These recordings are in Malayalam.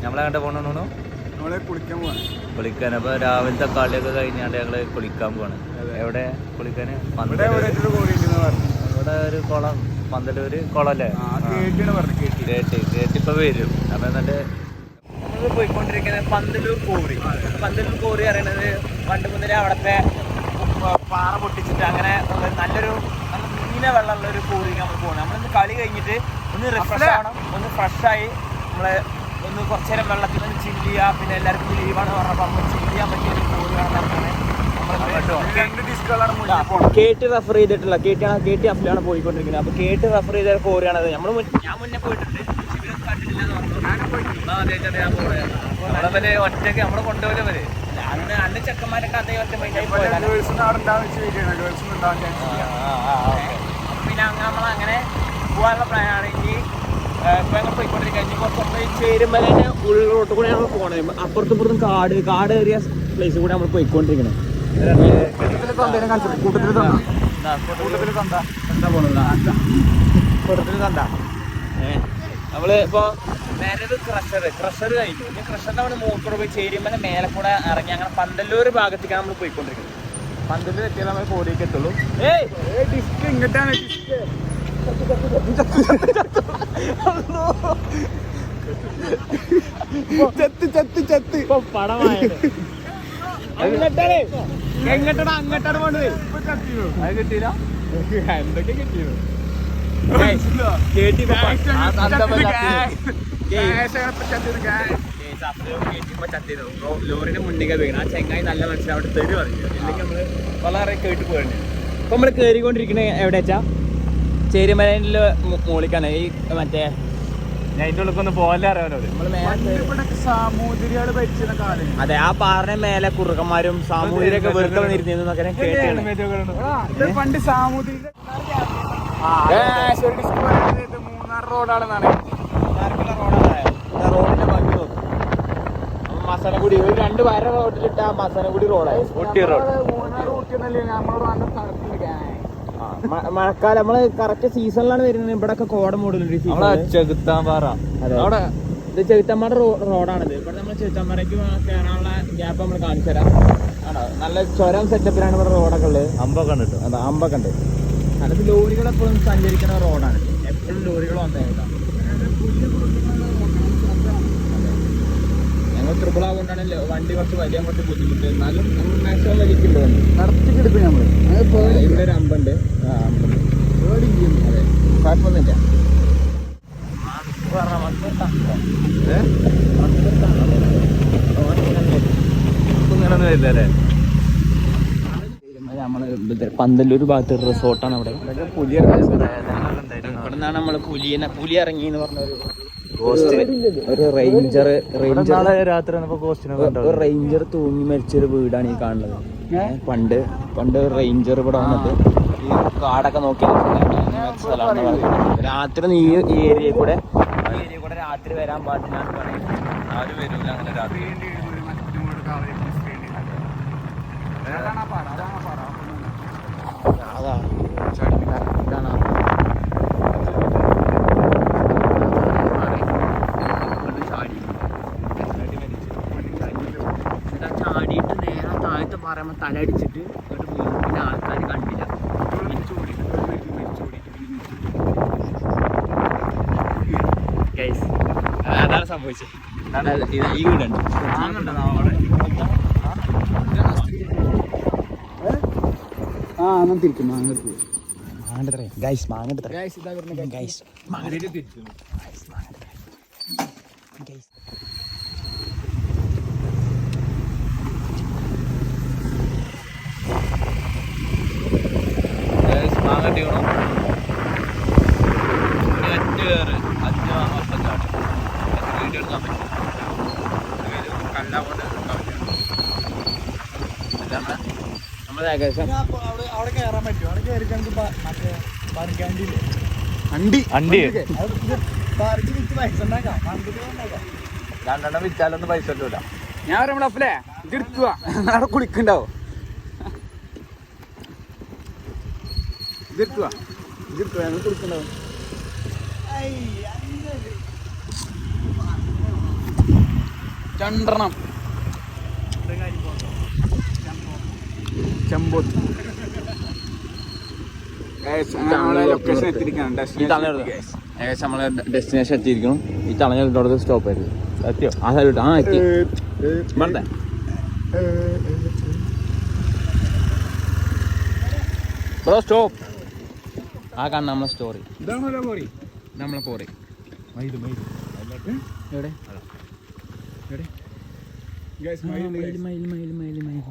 നമ്മളെ പോണു നമ്മളെ കുളിക്കാൻ പോവാണ്. കുളിക്കാൻ. അപ്പോൾ രാവിലത്തെ കളിയൊക്കെ കഴിഞ്ഞാണ്ട് ഞങ്ങള് കുളിക്കാൻ പോവാണ്. എവിടെ കുളിക്കാൻ? ഇവിടെ ഒരു കുളം, പന്തലൂര് കുളമല്ലേ? കേട്ടിപ്പോ വരും. അപ്പൊ എന്നിട്ട് നമ്മൾ പോയിക്കൊണ്ടിരിക്കുന്നത് പന്തലൂർ കോറി. പന്തലൂർ കോറി അറിയണത് പണ്ട് മുതലേ അവിടുത്തെ പാറ പൊട്ടിച്ചിട്ട് അങ്ങനെ നല്ല നീല വെള്ളമുള്ള ഒരു കോറിക്ക് നമ്മൾ പോകണം. നമ്മളിന്ന് കളി കഴിഞ്ഞിട്ട് ഒന്ന് റിഫ്രഷ് ആവണം, ഒന്ന് ഫ്രഷായി നമ്മള് ഒന്ന് കുറച്ചു നേരം വെള്ളത്തിൽ നിന്ന് ചില്ല് ചെയ്യുക. പിന്നെ എല്ലാവർക്കും ലീവാണ് പറഞ്ഞപ്പോൾ നമുക്ക് ചില്ല് ചെയ്യാൻ പറ്റിയ ഒരു കോറിയാണ്. കേട്ട് റെഫർ ചെയ്തിട്ടുള്ള കേട്ടി അഫിലാണ് പോയിക്കൊണ്ടിരിക്കുന്നത്. അപ്പോൾ കേട്ട് റെഫർ ചെയ്ത കോറിയാണത്. ഞാൻ മുന്നേ പോയിട്ടുണ്ട്, ഇവരൊക്കെ കണ്ടിട്ടില്ലെന്ന് പറഞ്ഞു. ഒറ്റയ്ക്ക് നമ്മളെ കൊണ്ടുപോലും അന്ന് ചെക്കന്മാരൊക്കെ അതേ ഒറ്റ മൈൻഡായി പോയതാണ്. പിന്നെ നമ്മളങ്ങനെ പോകാനുള്ള പ്ലാനാണ്. ഇനി ഇപ്പം ഞങ്ങൾ പോയിക്കൊണ്ടിരിക്കുക. ഇനി കുറച്ച് നമ്മൾ ചേരുമ്പലേ ഉള്ളോട്ട് കൂടെ നമ്മൾ പോകണം. അപ്പുറത്തും ഇപ്പുറത്തും കാട് ഏറിയ പ്ലേസ് കൂടെ നമ്മൾ പോയിക്കൊണ്ടിരിക്കണം. നമ്മള് ഇപ്പൊ നേരെ ക്രഷർ കഴിഞ്ഞു. ഇനി ക്രഷറിന്റെ അവിടെ മോട്ടോർ പോയി ചേരുമ്പോ മേലെ കൂടെ ഇറങ്ങി അങ്ങനെ പന്തല്ലൂർ ഭാഗത്തേക്കാണ് നമ്മൾ പോയിക്കൊണ്ടിരിക്കുന്നത്. പന്തല്ലൂർ എത്തിയാൽ നമ്മൾ കോടിയേക്ക് എത്തുള്ളൂ. ഇങ്ങോട്ടാണ് പടമായത്. അങ്ങോട്ടാണ് പോണ്ടത്. അത് കിട്ടിയില്ല. എന്തൊക്കെ കിട്ടിയത്? ലോറിന്റെ മുന്നിൽ വീണ ആ ചെങ്ങായി നല്ല മനസ്സിലാവിടെ തരും അറിയില്ല. അല്ലെങ്കിൽ നമ്മള് വളരെ കേട്ട് പോകണ്ടേ. ഇപ്പൊ നമ്മള് കേറിക്കൊണ്ടിരിക്കണ എവിടെ വെച്ചാ ചേരുമലയിലെ മോളിക്കാണ്. ഈ മറ്റേ അതിന്റെ ഉള്ളിൽ പോലെ അറിയാലോ. സാമൂതിരികള് ഭരിച്ചിരുന്ന കാലം. അതെ, ആ പാറിന് മേലെ കുറുക്കന്മാരും സാമൂതിരിയൊക്കെ വെറുതെ വന്നിരുന്നൊക്കെ കേട്ടാണ്. പണ്ട് സാമൂതിരി മൂന്നാർ റോഡാണെന്നാണ്. റോഡിന്റെ ഭംഗി നോക്കും. മസനഗുടി ഒരു 2 വര റോഡിലിട്ട മസനഗുടി റോഡായി. ഊട്ടി റോഡ്. മഴക്കാലം നമ്മള് കറക്റ്റ് സീസണിലാണ് വരുന്നത്. ഇവിടെ ഒക്കെ കോട മൂടുന്നുണ്ട്. ചെകുത്താമ്പാറ. അവിടെ ഇത് ചെകുത്താമ്പാറ റോഡാണിത്. ഇവിടെ നമ്മൾ ചെകുത്താമ്പാറയ്ക്ക് കയറാനുള്ള ഗ്യാപ്പ് നമ്മൾ കാണിച്ചു തരാം. ആണോ, നല്ല ചുരം സെറ്റപ്പിലാണ് ഇവിടെ റോഡൊക്കെ ഉള്ളത്. അമ്പൊക്കെ ഉണ്ട്. അതെ, അമ്പൊക്കെ ഉണ്ട്. അതായത് ലോറികൾ എപ്പോഴും സഞ്ചരിക്കുന്ന റോഡാണ്. എപ്പോഴും ലോറികൾ വന്നേക്കാം. ഞങ്ങൾ ട്രിപ്പിളാകൊണ്ടാണ് വണ്ടി കുറച്ച് വലിയ കുറച്ച് ബുദ്ധിമുട്ട്. എന്നാലും നമ്മൾ മാക്സിമം വലിക്കുന്നുണ്ട്. നടത്തിക്കെടുക്കും നമ്മൾ. ഇവിടെ ഒരു അമ്പുണ്ട്. അതെ, കുഴപ്പമൊന്നുമില്ല. ഇങ്ങനൊന്നും ഇല്ലല്ലേ. നമ്മള് പന്തല്ലൂർ ഭാഗത്ത് ഒരു റിസോർട്ടാണ്. അവിടെ ഇവിടെ നിന്നാണ് നമ്മള് പുലി ഇറങ്ങി എന്ന് പറഞ്ഞ ഒരു റേഞ്ചർ റേഞ്ചർ തൂങ്ങി മരിച്ചൊരു വീടാണ് ഈ കാണുന്നത്. പണ്ട് റേഞ്ചർ ഇവിടെ വന്നിട്ട് ഈ കാടൊക്കെ നോക്കി സ്ഥലമാണ് പറയുന്നത്. രാത്രി ഈ ഏരിയയിൽ കൂടെ രാത്രി വരാൻ പാടില്ല എന്ന് പറയുന്നത്. ആരും വരൂല അങ്ങനെ രാത്രി. അതാ ഇതാണ് ചാടിയിട്ട് നേരെ താഴത്തെ പറയുമ്പോൾ തല അടിച്ചിട്ട് പിന്നെ ആൾക്കാർ കണ്ടില്ല. അതാണ് സംഭവിച്ചത്. ഈ വീടുണ്ട്. ഏകദേശം അവിടെ കയറാൻ പറ്റും. അവിടെ കയറി രണ്ടെണ്ണം വിറ്റാലൊന്നും പൈസ കിട്ടൂല. ഞാൻ പറയുമ്പോഴേ ഇത് എടുക്കുക, അവിടെ കുളിക്കുണ്ടാവോ? ഇതെടുക്കുക ഞങ്ങൾ കുളിക്കുണ്ടാവും. ചന്ദ്രണം ചെമ്പോത്ത് ലൊക്കേഷൻ എത്തിയിരിക്കുകയാണ് ഏകദേശം നമ്മളെ ഡെസ്റ്റിനേഷൻ എത്തിയിരിക്കണം. ഈ തളഞ്ഞ സ്റ്റോപ്പ് ആയിരുന്നു. എത്തിയോ? ആ സൈഡ് ആ എത്തി വേണ്ടേ ബ്രോ സ്റ്റോപ്പ്. ആ കാണുന്ന നമ്മളെ സ്റ്റോറി ഇതാണല്ലോ കോറി. നമ്മളെ കോറി മയിൽ മയിൽ എവിടെ എവിടെ Guys, മയിൽ മയിൽ മയിൽ മയിൽ മയിൽ മയിൽ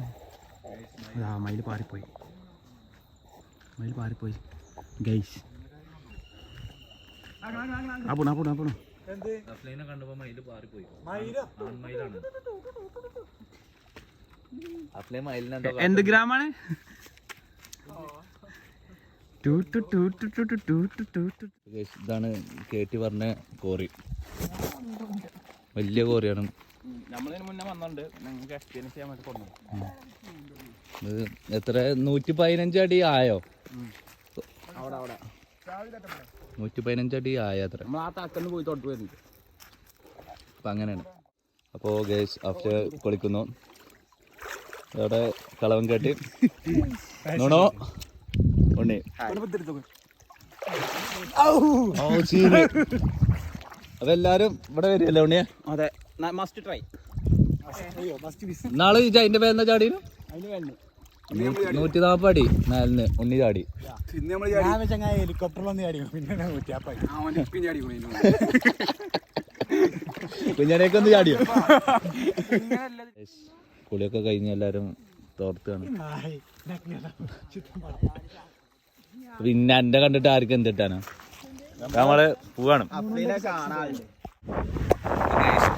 ആ മയിൽ പാറിപ്പോയി. മയിൽ പാറിപ്പോയി ഗൈസ്. അപ്പുണ അപ്പുണ അപ്പുണ കണ്ടപ്പോ മയിൽ പാറിപ്പോയി. മയിലാണ് എന്ത് ഗ്രാമാണ്? ഇതാണ് കേട്ടി പറഞ്ഞ കോറി. വലിയ കോറിയാണ്. നമ്മളിതിന് മുന്നേ വന്നിട്ടുണ്ട്. നിങ്ങൾക്ക് എക്സ്പീരിയൻസ് ചെയ്യാൻ വേണ്ടി കൊടുത്തു. ഇത് എത്ര 115 അടി ആയോ? 115 അടി ആയോ? അത്ര നമ്മൾ ആ തക്കന്ന് പോയി തൊട്ട് വരുന്നുണ്ട്. അപ്പം അങ്ങനെയാണ്. അപ്പോൾ ഗേസ് ആഫ്റ്റർ പൊളിക്കുന്നു. അവിടെ കളവൻ കേട്ടി നോണോ ഉണ്ണി അതെല്ലാരും ഇവിടെ വരുമല്ലോ ഉണ്ണിയെ. അതെ മസ്റ്റ് ട്രൈ. നാളെ അതിന്റെ പേരെന്താ ചാടി? 140 അടി മേലിന് ഉണ്ണി ചാടി. ഹെലികോപ്റ്ററിൽ വന്ന് ചാടി കുഞ്ഞാനേക്ക് ഒന്ന് ചാടിയോ? കുളിയൊക്കെ കഴിഞ്ഞ് എല്ലാരും തോർത്താണ്. പിന്നെ എന്റെ കണ്ടിട്ട് ആർക്കും എന്തിട്ടാണ് നമ്മള് പോവാണ്.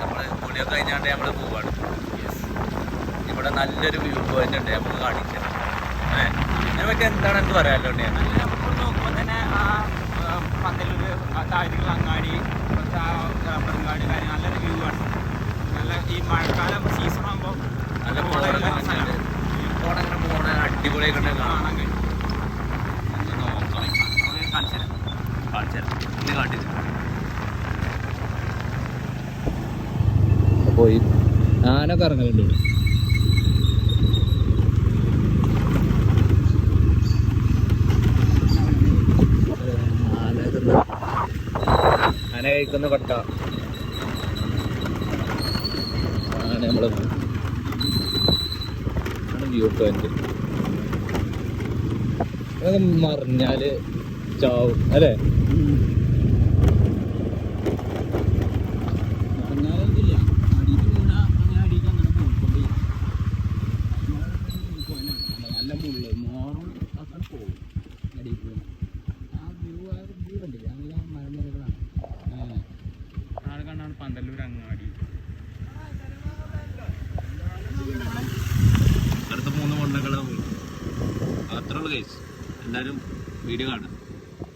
നമ്മള് കുളിയൊക്കെ കഴിഞ്ഞാണ്ട് നമ്മള് പോവാണ്. ഇവിടെ നല്ലൊരു വ്യൂ പോയിന്റ് ഉണ്ട്. നമുക്ക് കാണിക്കാം. നമുക്ക് എന്താണ് എനിക്ക് പറയാമല്ലോ. നോക്കുമ്പോൾ തന്നെ ആ പന്തലൂർ താഴേക്കുള്ള അങ്ങാടി അങ്ങാടി കാര്യം നല്ലൊരു വ്യൂ ആണ്. നല്ല ഈ മഴക്കാലം സീസൺ ആകുമ്പോൾ നല്ല അടിപൊളിയായിട്ട് കാണാൻ കഴിയും. അപ്പോൾ ഈ ആനൊക്കെ ഇറങ്ങലുണ്ട്. ആന കഴിക്കുന്ന കൊട്ട ആണ് നമ്മള് വ്യൂ പോയിന്റ്. മറിഞ്ഞാല് ചാവും അല്ലേ? പന്തല്ലൂർ അങ്ങാടി അടുത്ത 3 കൊണ്ടകളാ പോയി. അത്രയുള്ളൂ ഗൈസ്. എല്ലാവരും വീഡിയോ കാണും.